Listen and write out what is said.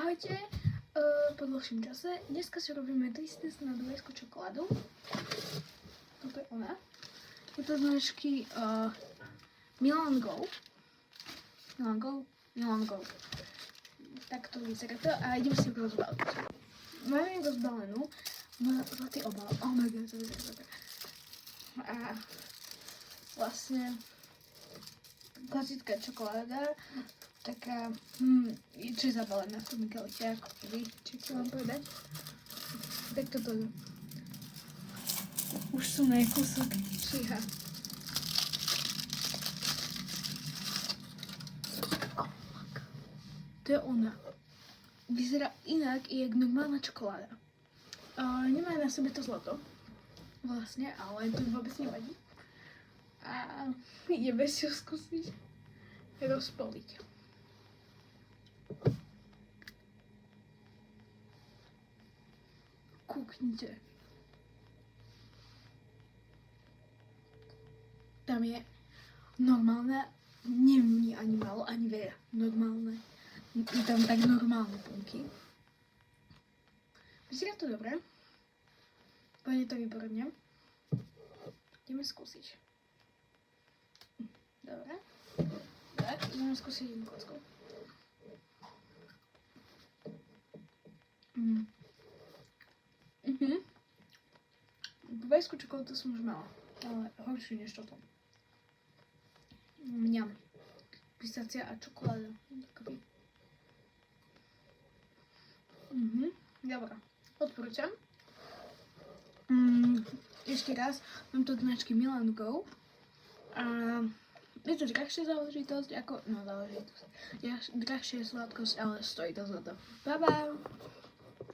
Ahojte, po dlhším čase. Dneska si robíme test na duvajskú čokoládu. Toto je ona. Je to značky Milan Go. Tak to vyzerá to a idem si ju rozbaliť. Máme ju rozbalenú na zlatý obal. Oh my god, to vyzerá dobre. A vlastne klasická čokoláda, taká, čo je zabalená v tom igelite, ako vy, či chcem vám povedať. Tak toto je. Už sú na kúsok číha. Oh my god. To je ona. Vyzerá inak, jak normálna čokoláda. Nemá na sebe to zlato. Vlastne, ale to vôbec nevadí. A ideme si ho skúsiť rozpoliť. Kúknite. Tam je normálne, nie ani málo, ani veľa. Normálne. Je tam tak normálne bunky. Vyzerá to dobre. Pôjde to výborne. Ideme skúsiť. Dobre. Tak, ideme skúsiť jednu kocku. Duvajskú čokoládu som už mala, ale horšiu než toto. Mňam. Pistácia a čokoláda. Dobre. Odporúčam. Ešte raz, mám to od značky Milan Go. Je to drahšia záležitosť, ako, no záležitosť. Drahšia sladkosť, ale stojí to za to. Bye bye!